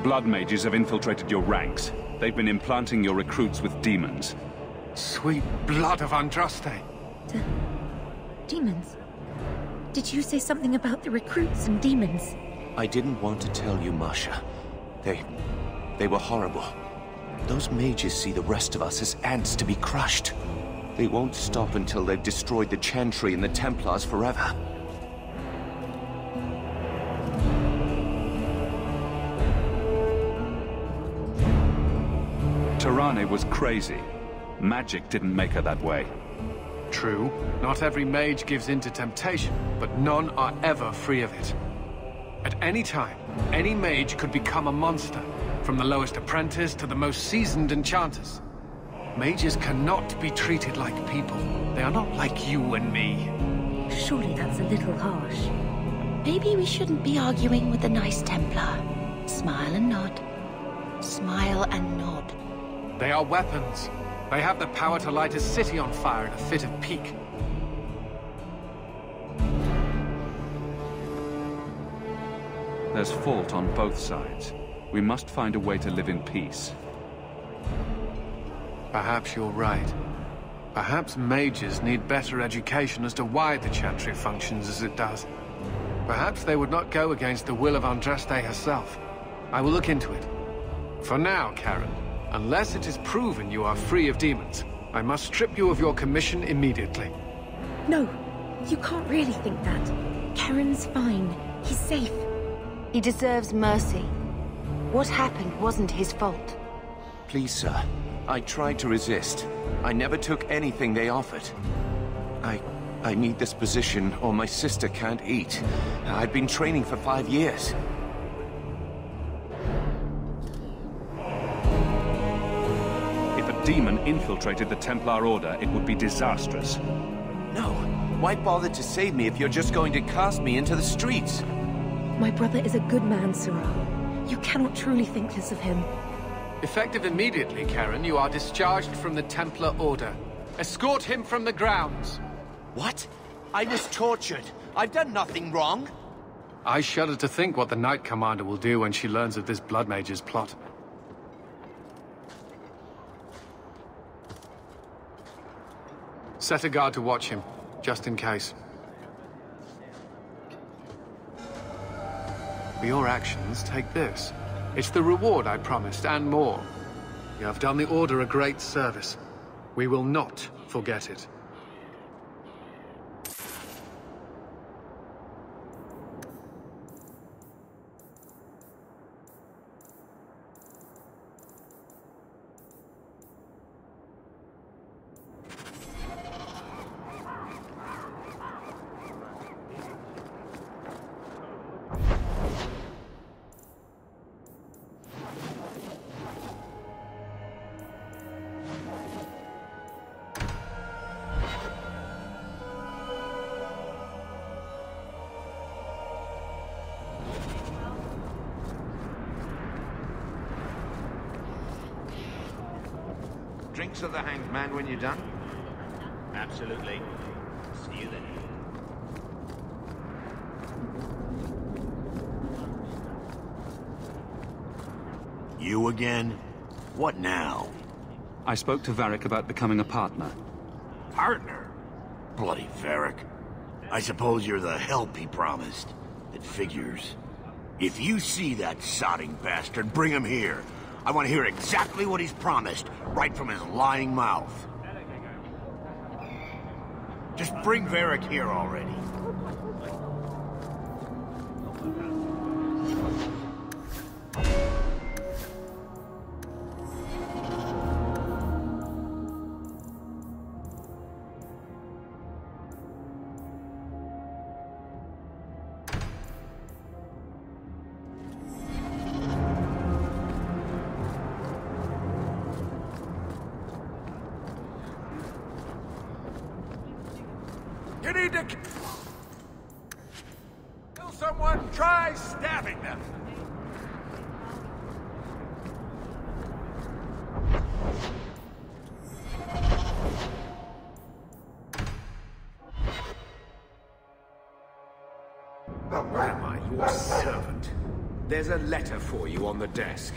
blood mages have infiltrated your ranks. They've been implanting your recruits with demons. Sweet blood of Andraste. Demons? Did you say something about the recruits and demons? I didn't want to tell you, Masha. They were horrible. Those mages see the rest of us as ants to be crushed. They won't stop until they've destroyed the Chantry and the Templars forever. Tirane was crazy. Magic didn't make her that way. True, not every mage gives in to temptation, but none are ever free of it. At any time, any mage could become a monster, from the lowest apprentice to the most seasoned enchanters. Mages cannot be treated like people. They are not like you and me. Surely that's a little harsh. Maybe we shouldn't be arguing with the nice Templar. Smile and nod. Smile and nod. They are weapons. They have the power to light a city on fire in a fit of pique. There's fault on both sides. We must find a way to live in peace. Perhaps you're right. Perhaps mages need better education as to why the Chantry functions as it does. Perhaps they would not go against the will of Andraste herself. I will look into it. For now, Karen, unless it is proven you are free of demons, I must strip you of your commission immediately. No, you can't really think that. Karen's fine. He's safe. He deserves mercy. What happened wasn't his fault. Please, sir. I tried to resist. I never took anything they offered. I need this position, or my sister can't eat. I've been training for 5 years. If a demon infiltrated the Templar Order, it would be disastrous. No. Why bother to save me if you're just going to cast me into the streets? My brother is a good man, Sirrah. You cannot truly think this of him. Effective immediately, Karen, you are discharged from the Templar Order. Escort him from the grounds. What? I was tortured. I've done nothing wrong. I shudder to think what the Knight Commander will do when she learns of this Blood Mage's plot. Set a guard to watch him, just in case. For your actions, take this. It's the reward I promised, and more. You have done the Order a great service. We will not forget it. Drinks of the Hanged Man when you're done? Absolutely. See you then. You again? What now? I spoke to Varric about becoming a partner. Partner? Bloody Varric. I suppose you're the help he promised. It figures. If you see that sodding bastard, bring him here. I want to hear exactly what he's promised, right from his lying mouth. Just bring Varric here already. You need to kill someone, try stabbing them. Am I your servant? There's a letter for you on the desk.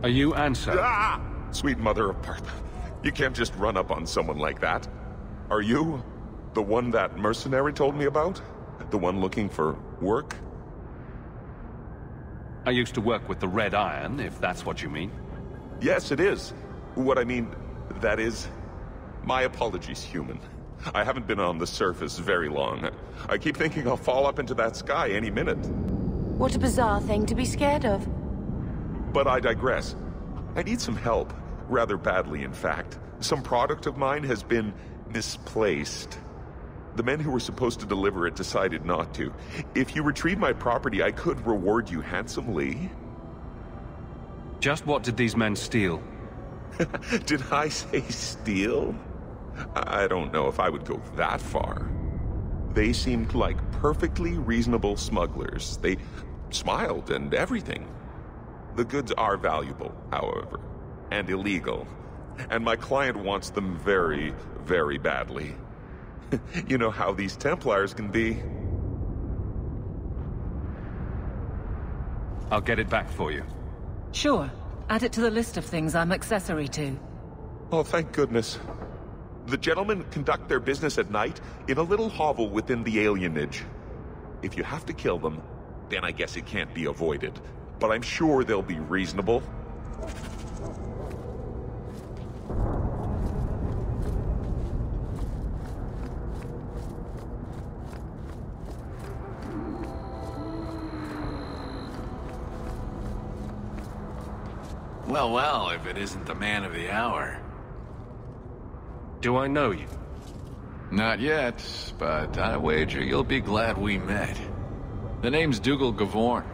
Are you Answer? Ah! Sweet mother of Perth. You can't just run up on someone like that. Are you the one that mercenary told me about? The one looking for work? I used to work with the Red Iron, if that's what you mean. Yes, it is. What I mean, that is... My apologies, human. I haven't been on the surface very long. I keep thinking I'll fall up into that sky any minute. What a bizarre thing to be scared of. But I digress. I need some help. Rather badly, in fact. Some product of mine has been misplaced. The men who were supposed to deliver it decided not to. If you retrieve my property, I could reward you handsomely. Just what did these men steal? Did I say steal? I don't know if I would go that far. They seemed like perfectly reasonable smugglers. They smiled and everything. The goods are valuable, however, and illegal. And my client wants them very, very badly. You know how these Templars can be. I'll get it back for you. Sure. Add it to the list of things I'm accessory to. Oh, thank goodness. The gentlemen conduct their business at night in a little hovel within the alienage. If you have to kill them, then I guess it can't be avoided. But I'm sure they'll be reasonable. Well, well, if it isn't the man of the hour. Do I know you? Not yet, but I wager you'll be glad we met. The name's Dougal Gavorn,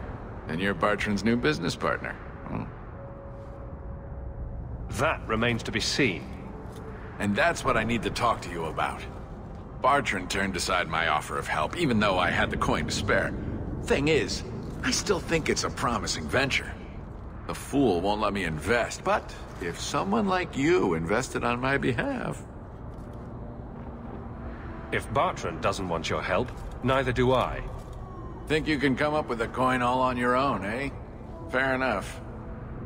and you're Bartrand's new business partner. That remains to be seen. And that's what I need to talk to you about. Bartrand turned aside my offer of help, even though I had the coin to spare. Thing is, I still think it's a promising venture. The fool won't let me invest, but if someone like you invested on my behalf... If Bartrand doesn't want your help, neither do I. Think you can come up with a coin all on your own, eh? Fair enough.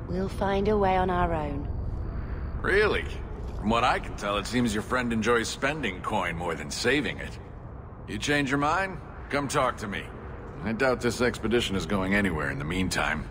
We'll find a way on our own. Really? From what I can tell, it seems your friend enjoys spending coin more than saving it. You change your mind? Come talk to me. I doubt this expedition is going anywhere in the meantime.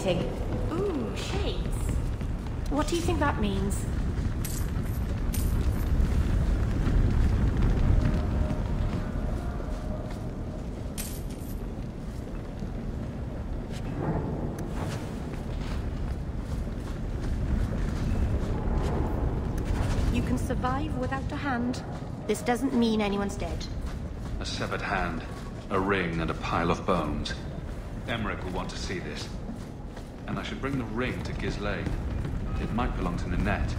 fascinating. Ooh, shades. What do you think that means? You can survive without a hand. This doesn't mean anyone's dead. A severed hand, a ring, and a pile of bones. Emmerich will want to see this. And I should bring the ring to Ghislaine. It might belong to Ninette.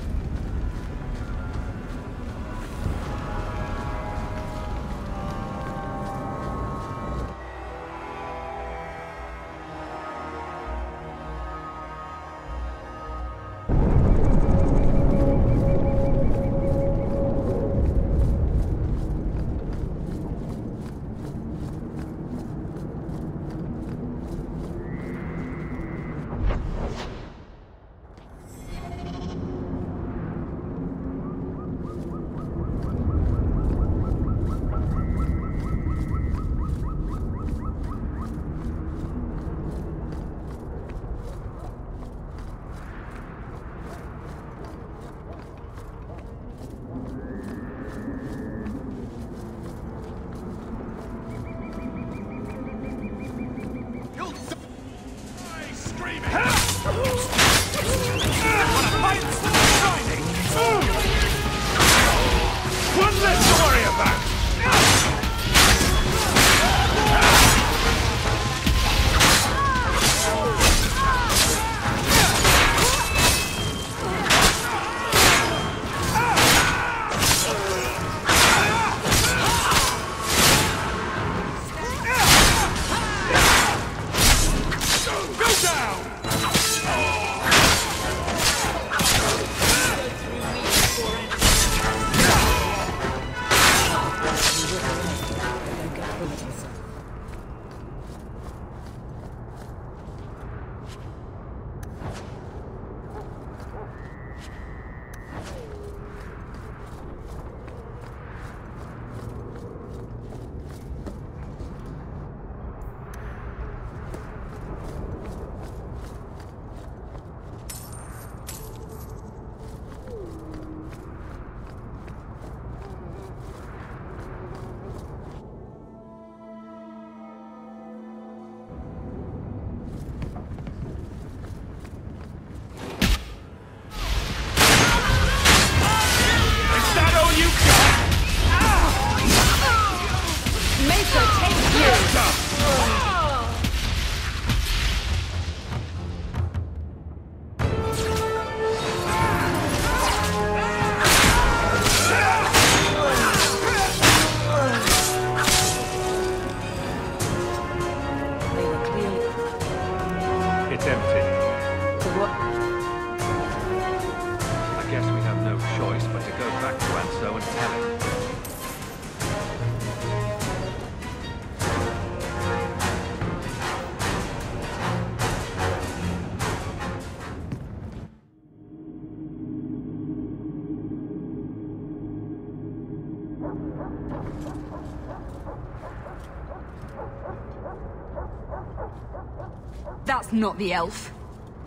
That's not the elf.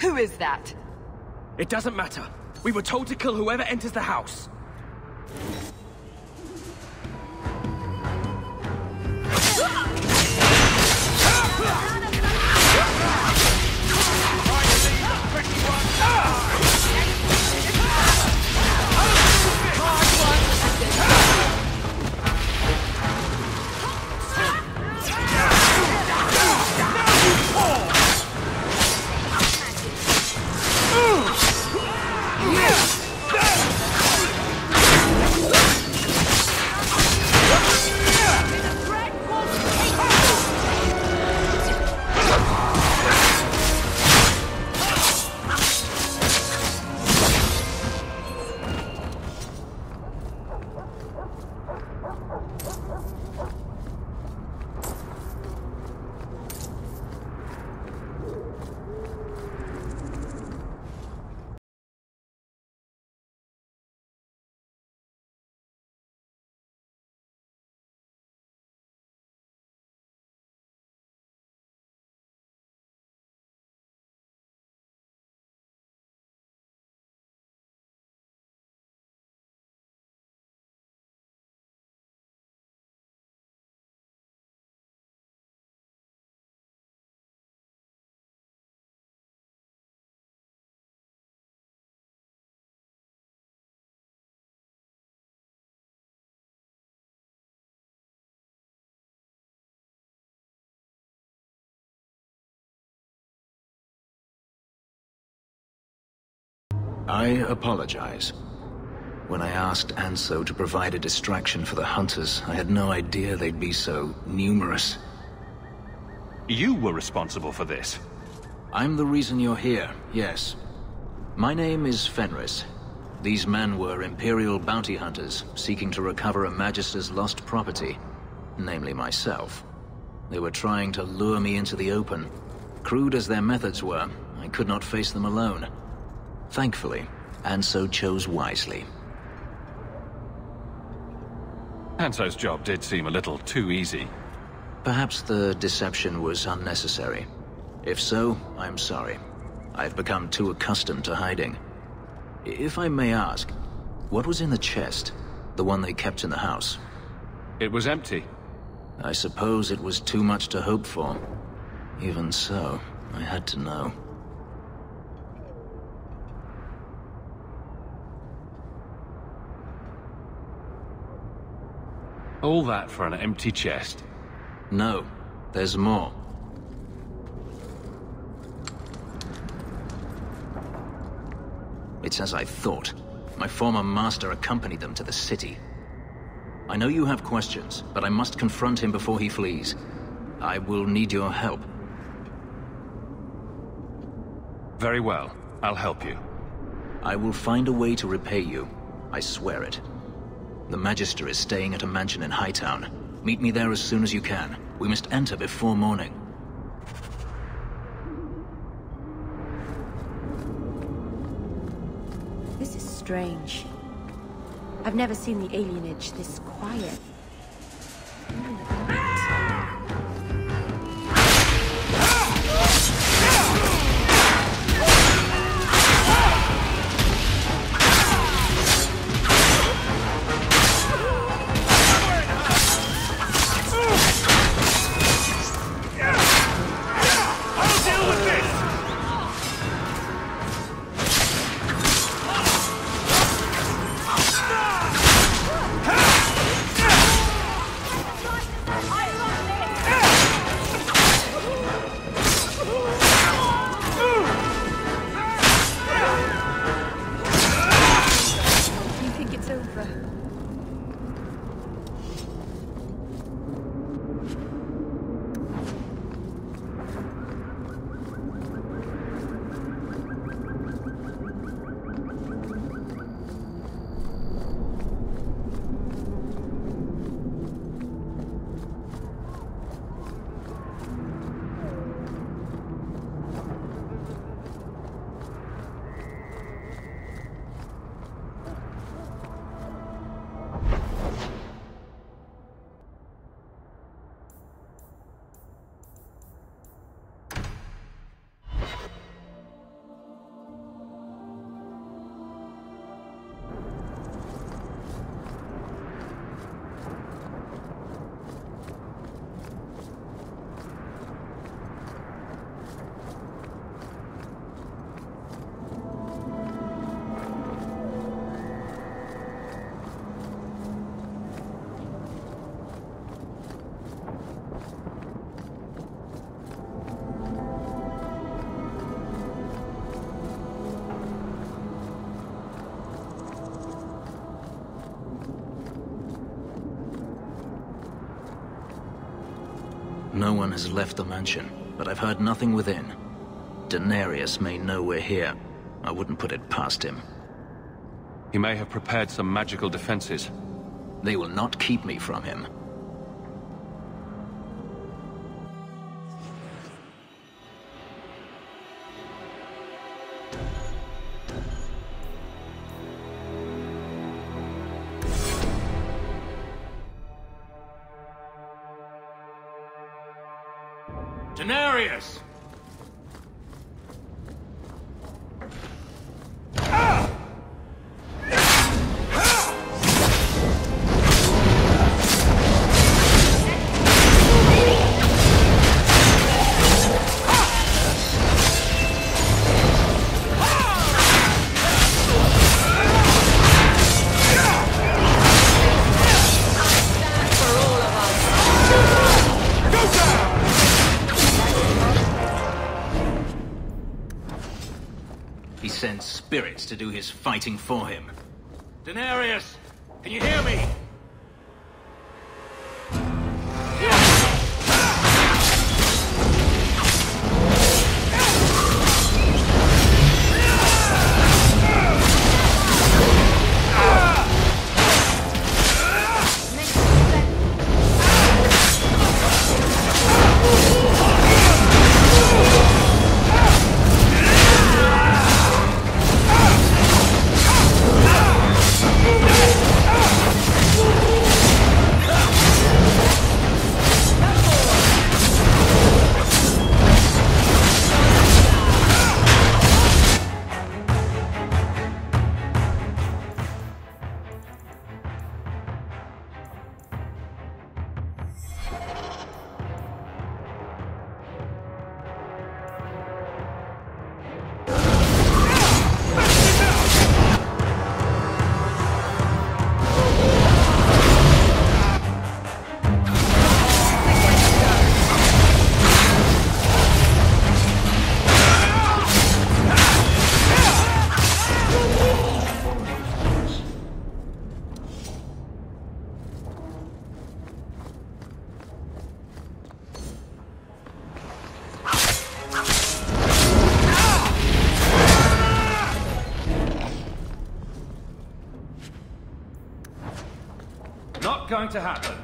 Who is that? It doesn't matter. We were told to kill whoever enters the house. I apologize. When I asked Anso to provide a distraction for the hunters, I had no idea they'd be so numerous. You were responsible for this. I'm the reason you're here, yes. My name is Fenris. These men were Imperial bounty hunters, seeking to recover a Magister's lost property, namely myself. They were trying to lure me into the open. Crude as their methods were, I could not face them alone. Thankfully, Anso chose wisely. Anso's job did seem a little too easy. Perhaps the deception was unnecessary. If so, I'm sorry. I've become too accustomed to hiding. If I may ask, what was in the chest? The one they kept in the house? It was empty. I suppose it was too much to hope for. Even so, I had to know. All that for an empty chest? No, there's more. It's as I thought. My former master accompanied them to the city. I know you have questions, but I must confront him before he flees. I will need your help. Very well. I'll help you. I will find a way to repay you. I swear it. The Magister is staying at a mansion in Hightown. Meet me there as soon as you can. We must enter before morning. This is strange. I've never seen the alienage this quiet. No one has left the mansion, but I've heard nothing within. Daenerys may know we're here. I wouldn't put it past him. He may have prepared some magical defenses. They will not keep me from him. Daenerys! He sends spirits to do his fighting for him. Daenerys! Can you hear me? Not going to happen.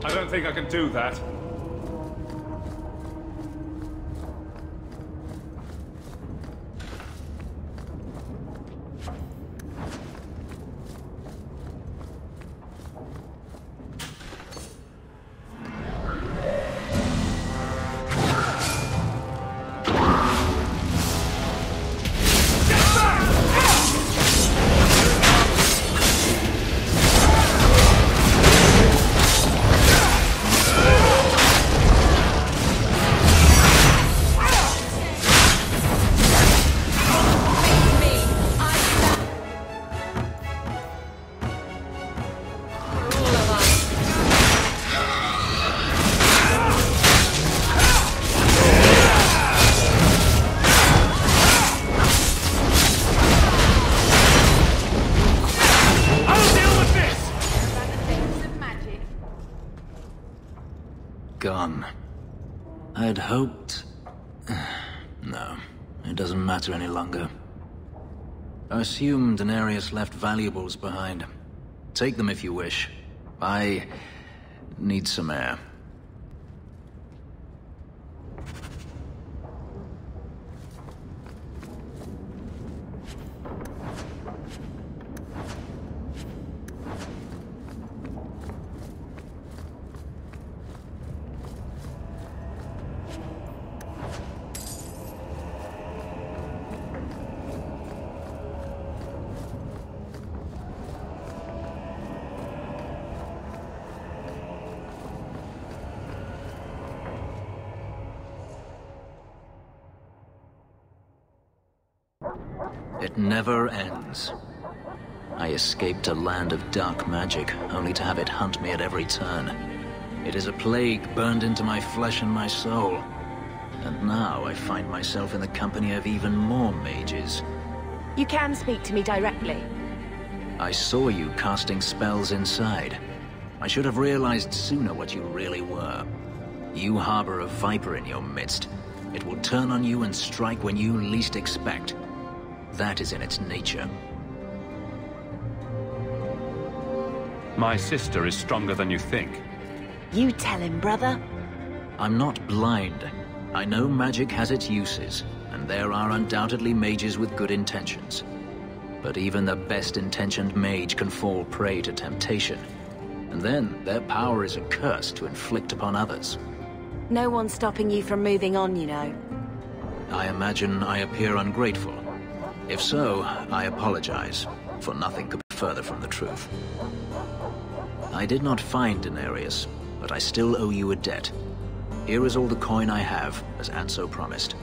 I don't think I can do that. Gone. I'd hoped... No, it doesn't matter any longer. I assume Daenerys left valuables behind. Take them if you wish. I need some air. It never ends. I escaped a land of dark magic, only to have it hunt me at every turn. It is a plague burned into my flesh and my soul. And now I find myself in the company of even more mages. You can speak to me directly. I saw you casting spells inside. I should have realized sooner what you really were. You harbor a viper in your midst. It will turn on you and strike when you least expect. That is in its nature. My sister is stronger than you think. You tell him, brother. I'm not blind. I know magic has its uses, and there are undoubtedly mages with good intentions. But even the best-intentioned mage can fall prey to temptation. And then their power is a curse to inflict upon others. No one's stopping you from moving on, you know. I imagine I appear ungrateful. If so, I apologize, for nothing could be further from the truth. I did not find Denarius, but I still owe you a debt. Here is all the coin I have, as Anso promised.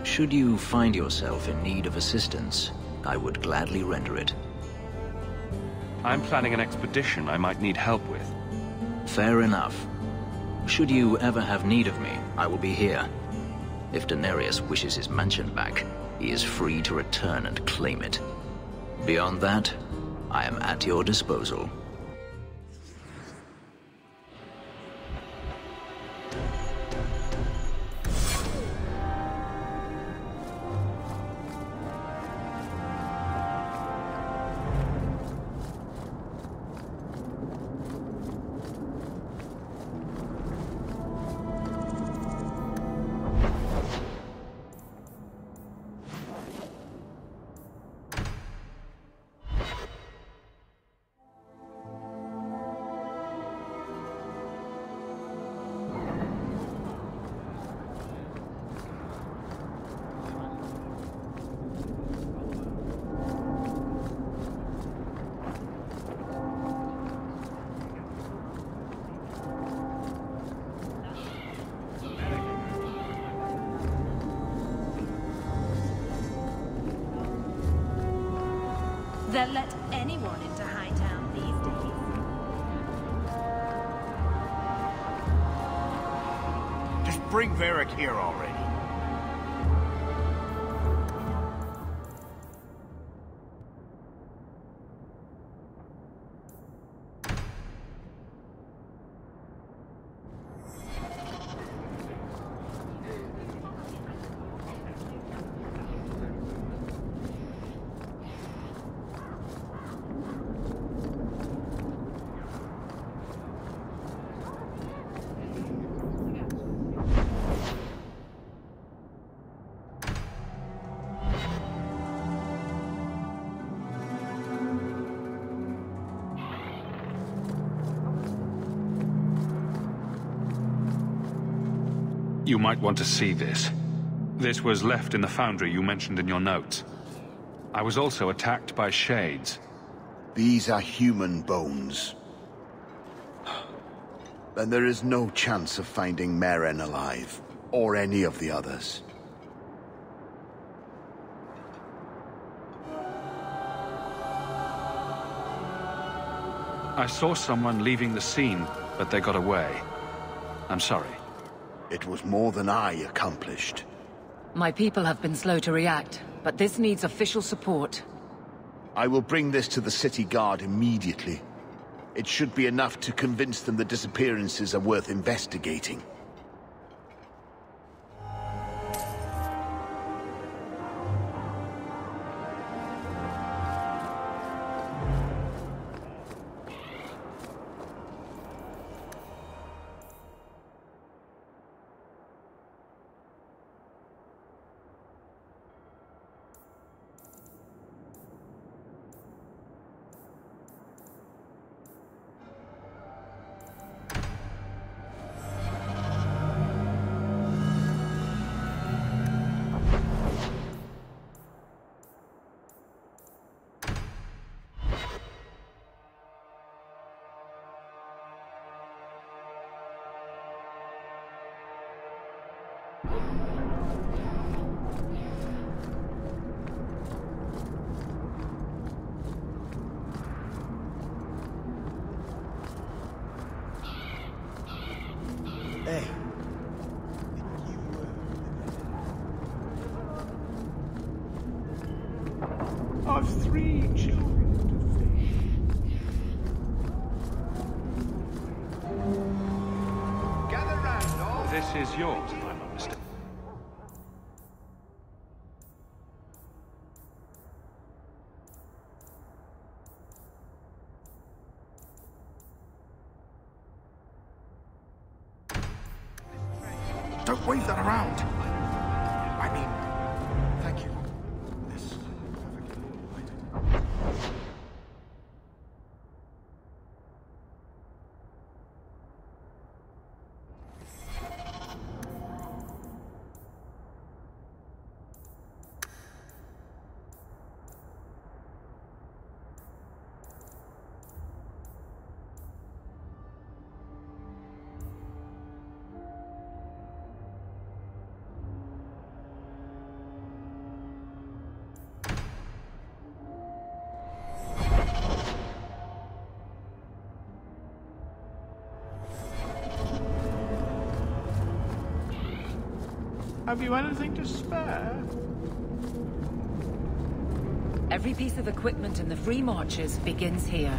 Should you find yourself in need of assistance, I would gladly render it. I'm planning an expedition I might need help with. Fair enough. Should you ever have need of me, I will be here. If Denarius wishes his mansion back, he is free to return and claim it. Beyond that, I am at your disposal. They'll let anyone into Hightown these days. Just bring Varric here already. You might want to see this. This was left in the foundry you mentioned in your notes. I was also attacked by shades. These are human bones. Then there is no chance of finding Meren alive, or any of the others. I saw someone leaving the scene, but they got away. I'm sorry. It was more than I accomplished. My people have been slow to react, but this needs official support. I will bring this to the city guard immediately. It should be enough to convince them the disappearances are worth investigating. of 3 children to feed. Gather round, all. This is yours, if I'm not mistaken. Don't wave that around. I mean, thank you. This is perfectly. Have you anything to spare? Every piece of equipment in the Free Marches begins here.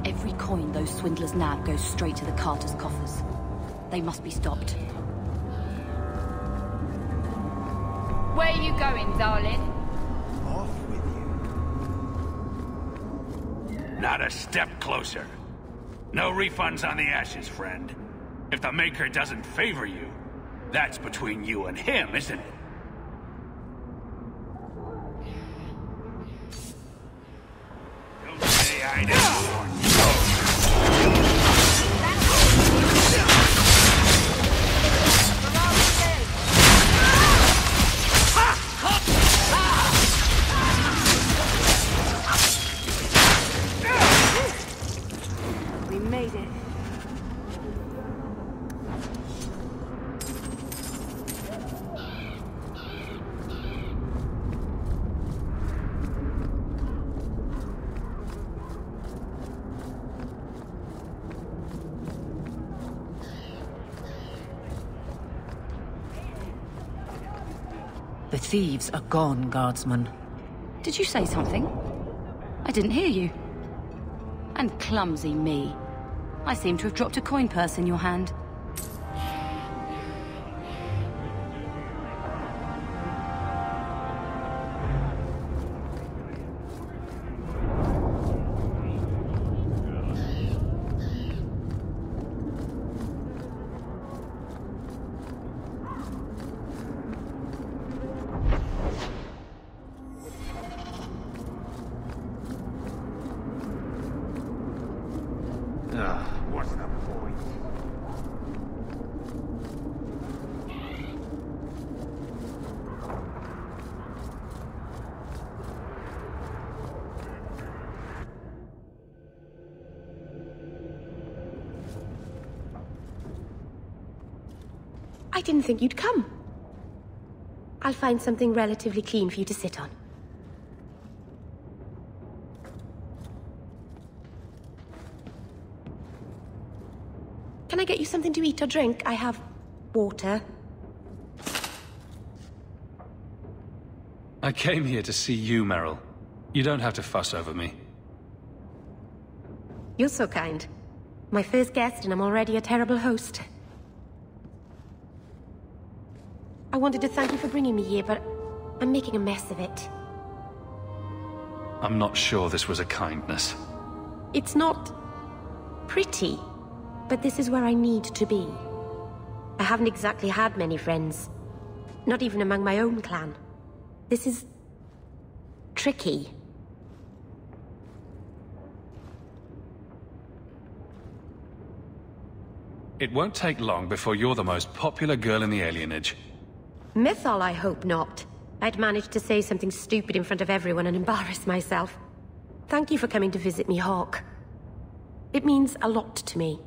Every coin those swindlers nab goes straight to the carters' coffers. They must be stopped. Where are you going, darling? Off with you. Not a step closer. No refunds on the ashes, friend. If the Maker doesn't favor you, that's between you and him, isn't it? Don't say I didn't warn you. We made it. The thieves are gone, guardsman. Did you say something? I didn't hear you. And clumsy me. I seem to have dropped a coin purse in your hand. What's the point? I didn't think you'd come. I'll find something relatively clean for you to sit on. Can I get you something to eat or drink? I have water. I came here to see you, Meryl. You don't have to fuss over me. You're so kind. My first guest, and I'm already a terrible host. I wanted to thank you for bringing me here, but I'm making a mess of it. I'm not sure this was a kindness. It's not pretty, but this is where I need to be. I haven't exactly had many friends. Not even among my own clan. This is tricky. It won't take long before you're the most popular girl in the alienage. Mythol, I hope not. I'd managed to say something stupid in front of everyone and embarrass myself. Thank you for coming to visit me, Hawk. It means a lot to me.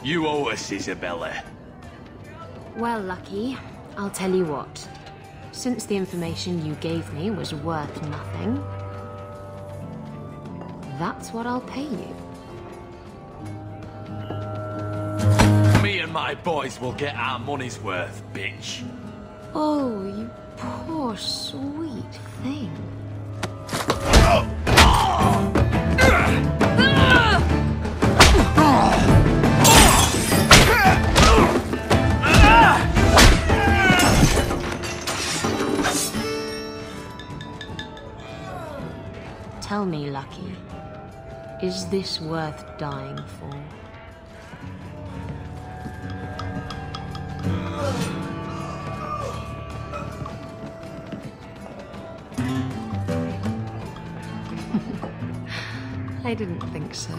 You owe us, Isabella. Well, Lucky, I'll tell you what. Since the information you gave me was worth nothing, that's what I'll pay you. Me and my boys will get our money's worth, bitch. Oh, you poor, sweet thing. Tell me, Lucky, is this worth dying for? I didn't think so.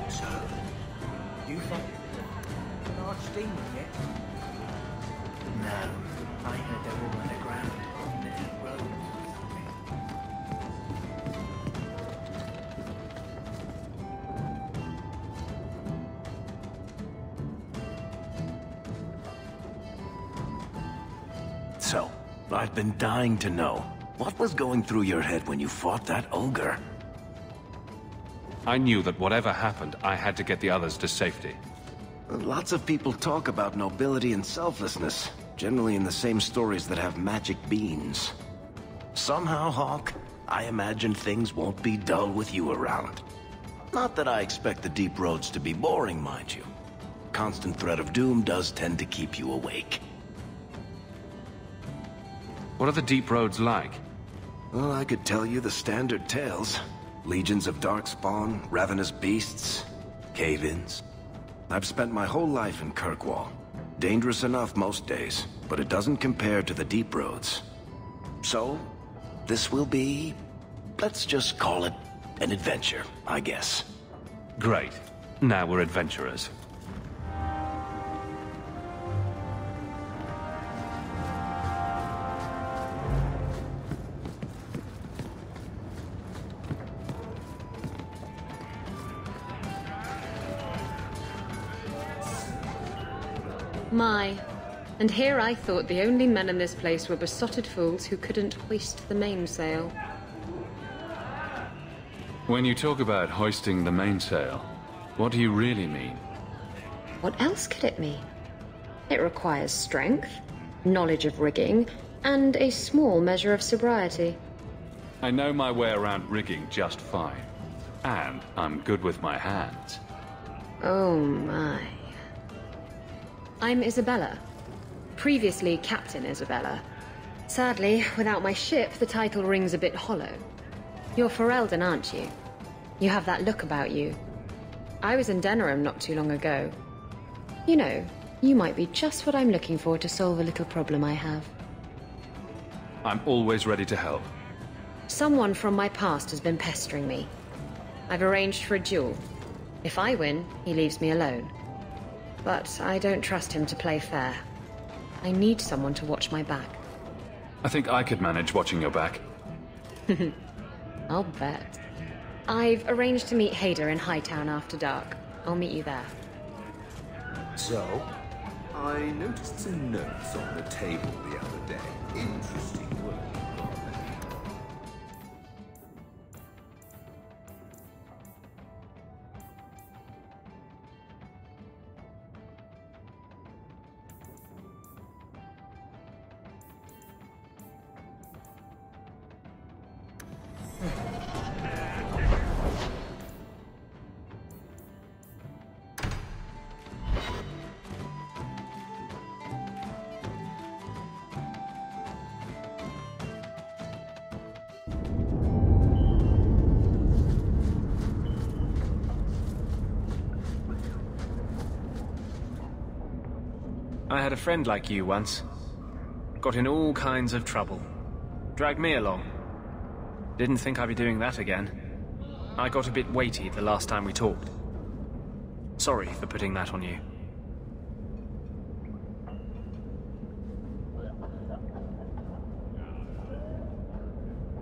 So, you find an archdemon yet? No, I heard they're all underground on the deep road. So, I've been dying to know. What was going through your head when you fought that ogre? I knew that whatever happened, I had to get the others to safety. Lots of people talk about nobility and selflessness, generally in the same stories that have magic beans. Somehow, Hawk, I imagine things won't be dull with you around. Not that I expect the deep roads to be boring, mind you. Constant threat of doom does tend to keep you awake. What are the deep roads like? Well, I could tell you the standard tales. Legions of darkspawn, ravenous beasts, cave-ins. I've spent my whole life in Kirkwall. Dangerous enough most days, but it doesn't compare to the deep roads. So, this will be... let's just call it an adventure, I guess. Great. Now we're adventurers. My. And here I thought the only men in this place were besotted fools who couldn't hoist the mainsail. When you talk about hoisting the mainsail, what do you really mean? What else could it mean? It requires strength, knowledge of rigging, and a small measure of sobriety. I know my way around rigging just fine. And I'm good with my hands. Oh my. I'm Isabella. Previously Captain Isabella. Sadly, without my ship, the title rings a bit hollow. You're Ferelden, aren't you? You have that look about you. I was in Denerim not too long ago. You know, you might be just what I'm looking for to solve a little problem I have. I'm always ready to help. Someone from my past has been pestering me. I've arranged for a duel. If I win, he leaves me alone. But I don't trust him to play fair. I need someone to watch my back. I think I could manage watching your back. I'll bet. I've arranged to meet Hader in Hightown after dark. I'll meet you there. So, I noticed some notes on the table the other day. Interesting work. I had a friend like you once. Got in all kinds of trouble. Dragged me along. Didn't think I'd be doing that again. I got a bit weighty the last time we talked. Sorry for putting that on you.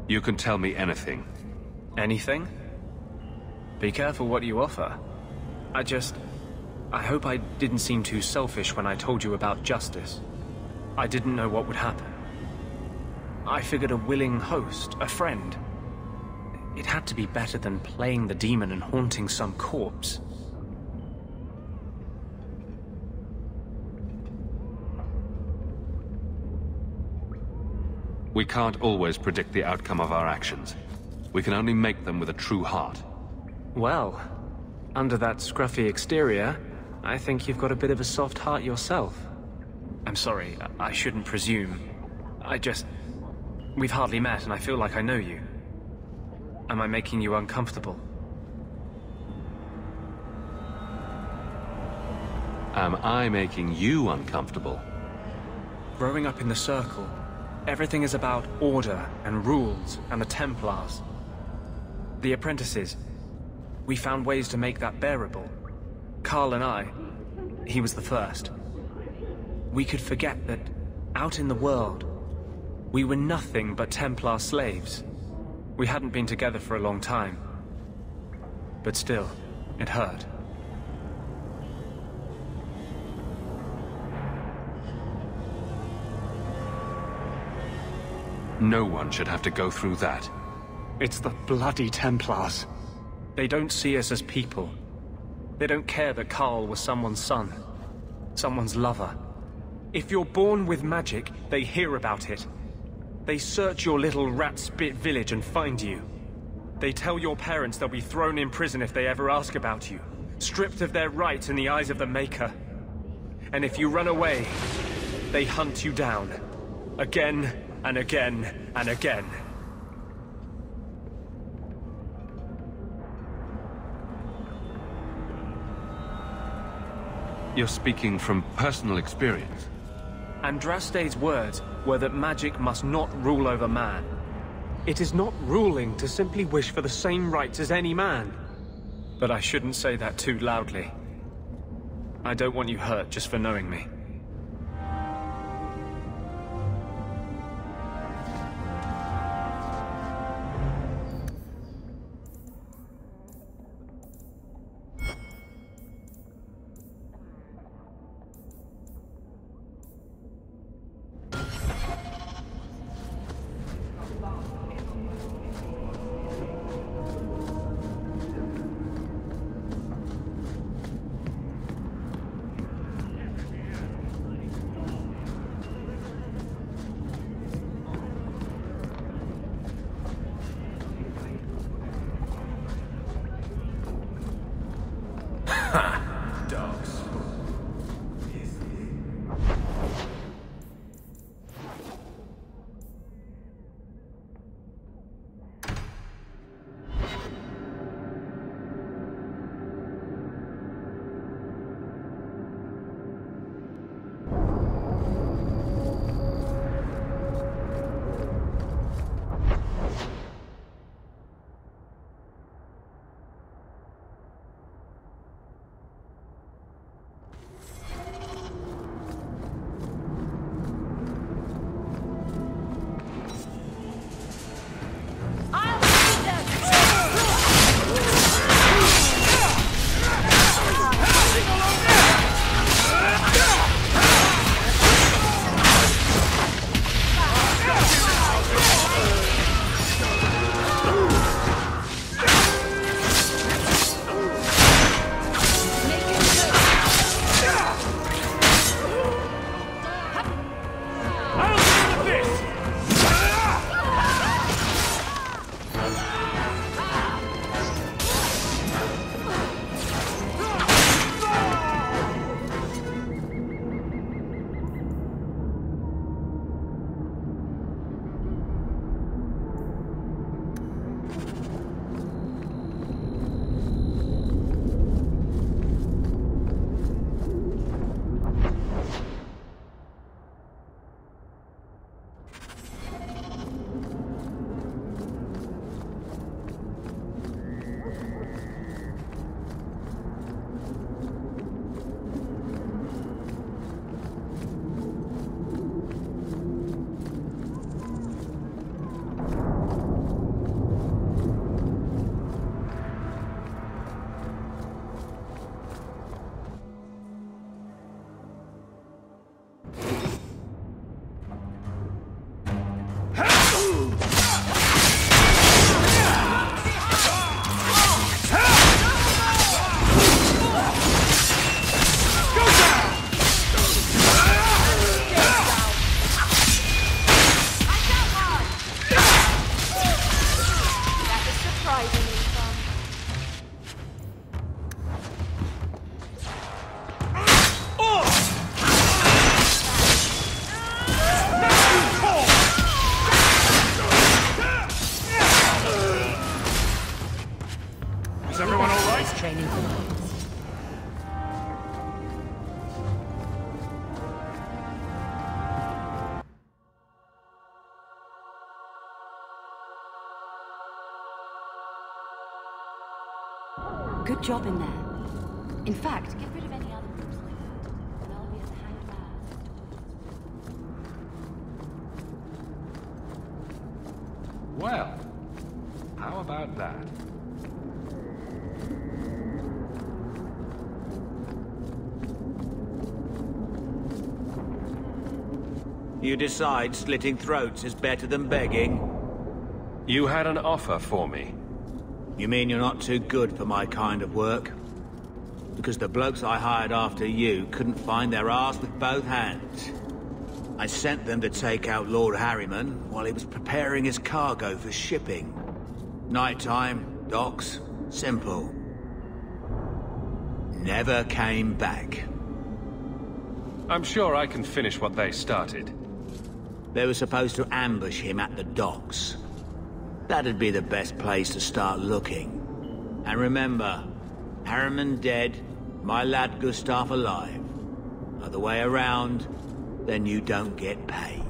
You can tell me anything. Anything? Be careful what you offer. I hope I didn't seem too selfish when I told you about justice. I didn't know what would happen. I figured a willing host, a friend. It had to be better than playing the demon and haunting some corpse. We can't always predict the outcome of our actions. We can only make them with a true heart. Well, under that scruffy exterior, I think you've got a bit of a soft heart yourself. I'm sorry, I shouldn't presume. We've hardly met and I feel like I know you. Am I making you uncomfortable? Am I making you uncomfortable? Growing up in the Circle, everything is about order and rules and the Templars. The apprentices, we found ways to make that bearable. Carl and I, he was the first. We could forget that, out in the world, we were nothing but Templar slaves. We hadn't been together for a long time. But still, it hurt. No one should have to go through that. It's the bloody Templars. They don't see us as people. They don't care that Carl was someone's son, someone's lover. If you're born with magic, they hear about it. They search your little rat-spit village and find you. They tell your parents they'll be thrown in prison if they ever ask about you, stripped of their rights in the eyes of the Maker. And if you run away, they hunt you down. Again and again and again. You're speaking from personal experience. Andraste's words were that magic must not rule over man. It is not ruling to simply wish for the same rights as any man. But I shouldn't say that too loudly. I don't want you hurt just for knowing me. good job in there. In fact, get rid of any other groups like that, and I'll be as hand Well, how about that? You decide slitting throats is better than begging? You had an offer for me. You mean you're not too good for my kind of work? Because the blokes I hired after you couldn't find their arse with both hands. I sent them to take out Lord Harriman while he was preparing his cargo for shipping. Nighttime, docks, simple. Never came back. I'm sure I can finish what they started. They were supposed to ambush him at the docks. That'd be the best place to start looking. And remember, Harriman dead, my lad Gustav alive. Other way around, then you don't get paid.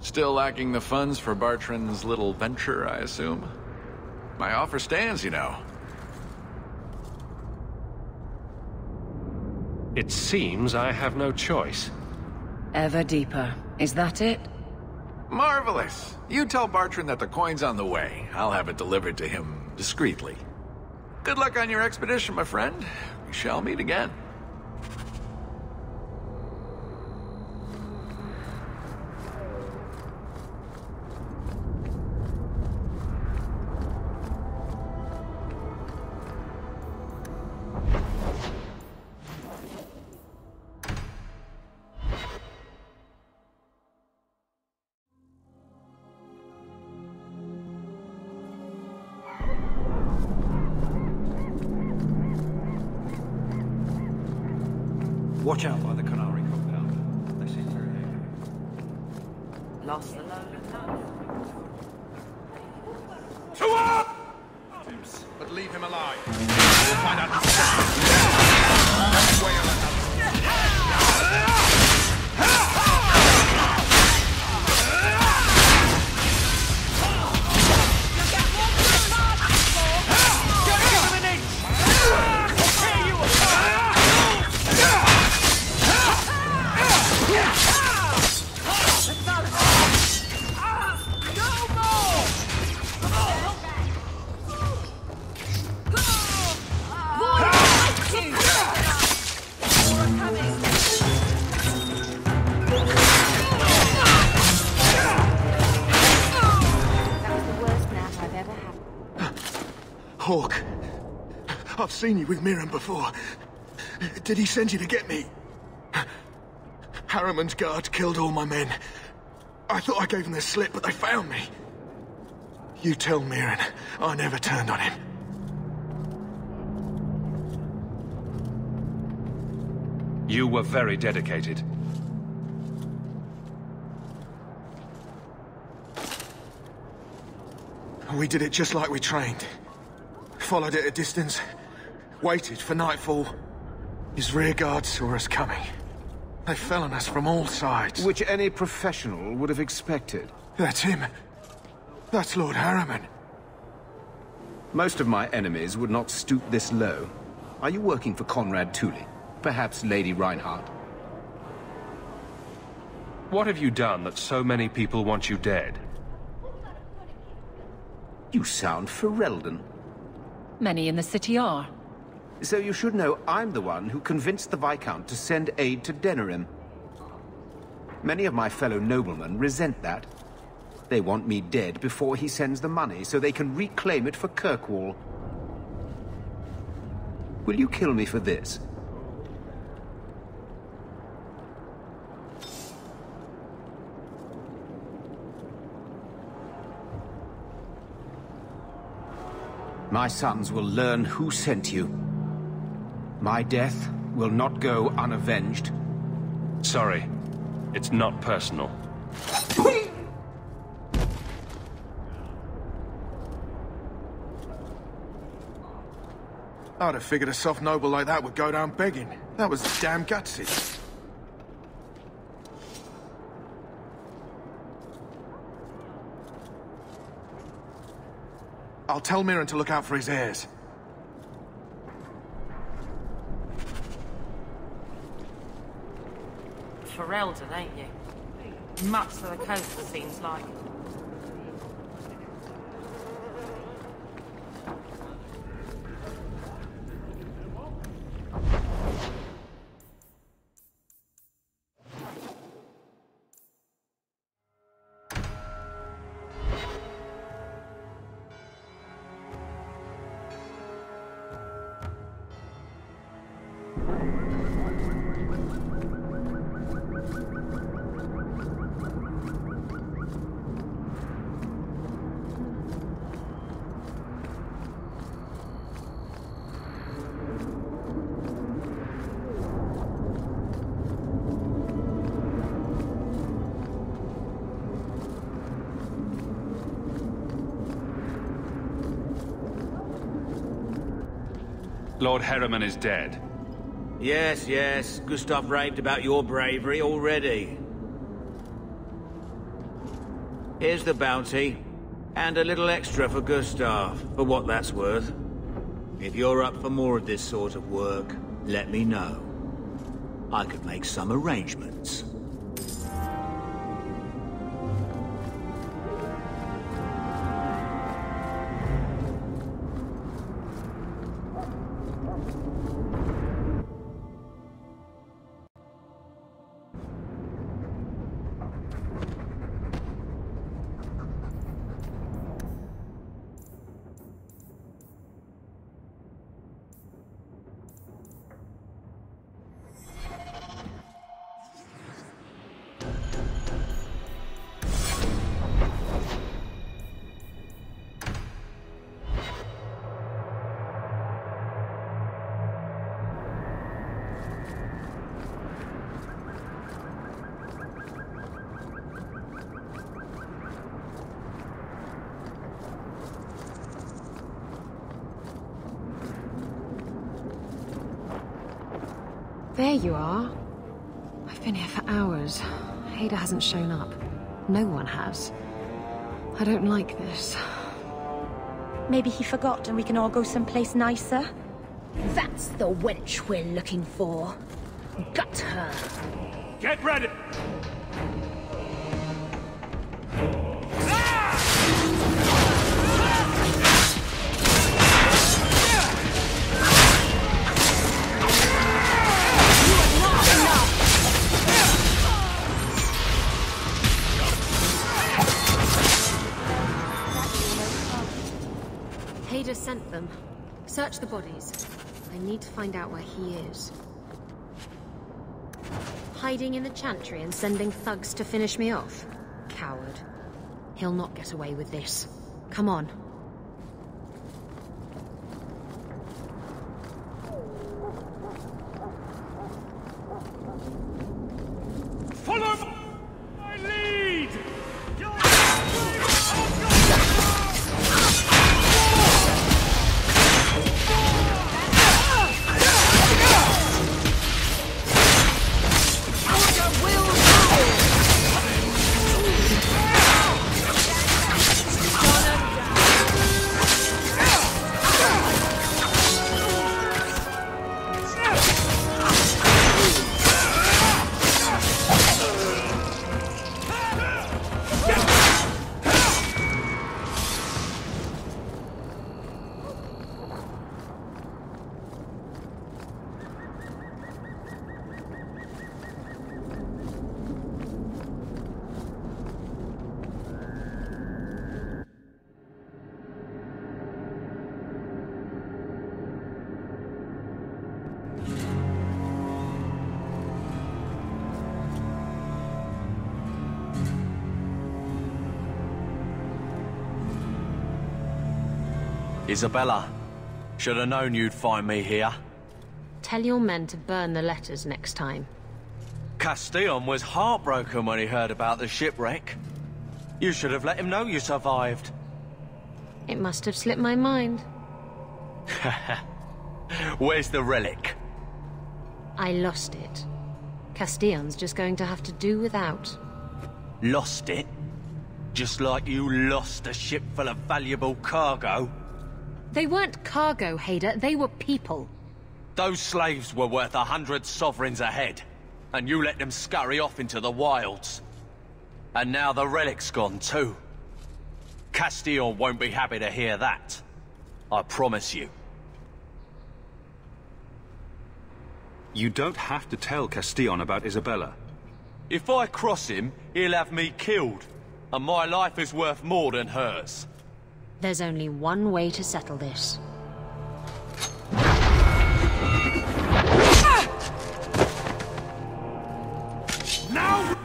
Still lacking the funds for Bartran's little venture, I assume? My offer stands, you know. It seems I have no choice. Ever deeper. Is that it? Marvelous! You tell Bartran that the coin's on the way. I'll have it delivered to him discreetly. Good luck on your expedition, my friend. We shall meet again. Watch out by the canary compound. They seem very angry. Lost the load of love. To up! But leave him alive. We'll find out who's one way or another. Hawk, I've seen you with Miriam before. Did he send you to get me? Harriman's guards killed all my men. I thought I gave them the slip, but they found me. You tell Mirren I never turned on him. You were very dedicated. We did it just like we trained. Followed at a distance, waited for nightfall. His rear guard saw us coming. They fell on us from all sides. Which any professional would have expected. That's him. That's Lord Harriman. Most of my enemies would not stoop this low. Are you working for Conrad Tooley? Perhaps Lady Reinhardt? What have you done that so many people want you dead? You sound Ferelden. Many in the city are. So you should know I'm the one who convinced the Viscount to send aid to Denerim. Many of my fellow noblemen resent that. They want me dead before he sends the money, so they can reclaim it for Kirkwall. Will you kill me for this? My sons will learn who sent you. My death will not go unavenged. Sorry. It's not personal. I'd have figured a soft noble like that would go down begging. That was damn gutsy. I'll tell Mirren to look out for his heirs. Ferelden, ain't you? Much to the coast, it seems like. Lord Harriman is dead. Yes, yes. Gustav raved about your bravery already. Here's the bounty. And a little extra for Gustav, for what that's worth. If you're up for more of this sort of work, let me know. I could make some arrangements. There you are. I've been here for hours. Ada hasn't shown up. No one has. I don't like this. Maybe he forgot and we can all go someplace nicer? That's the wench we're looking for. Gut her. Get ready! Ada sent them. Search the bodies. I need to find out where he is. Hiding in the chantry and sending thugs to finish me off? Coward. He'll not get away with this. Come on. Follow my lead! Isabella, should have known you'd find me here. tell your men to burn the letters next time. Castillon was heartbroken when he heard about the shipwreck. You should have let him know you survived. It must have slipped my mind. Where's the relic? I lost it. Castillon's just going to have to do without. Lost it? Just like you lost a ship full of valuable cargo? They weren't cargo, Hader. They were people. Those slaves were worth 100 sovereigns a head, and you let them scurry off into the wilds. And now the relic's gone too. Castillon won't be happy to hear that. I promise you. You don't have to tell Castillon about Isabella. If I cross him, he'll have me killed. And my life is worth more than hers. There's only one way to settle this. Now!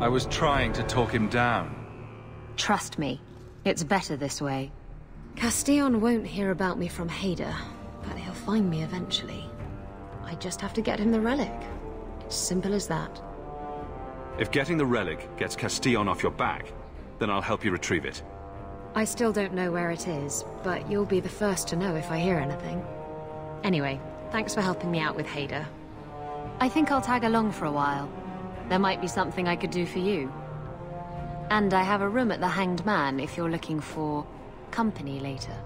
I was trying to talk him down. Trust me, it's better this way. Castillon won't hear about me from Hader, but he'll find me eventually. I just have to get him the relic. It's simple as that. If getting the relic gets Castillon off your back, then I'll help you retrieve it. I still don't know where it is, but you'll be the first to know if I hear anything. Anyway, thanks for helping me out with Hader. I think I'll tag along for a while. There might be something I could do for you. And I have a room at the Hanged Man if you're looking for company later.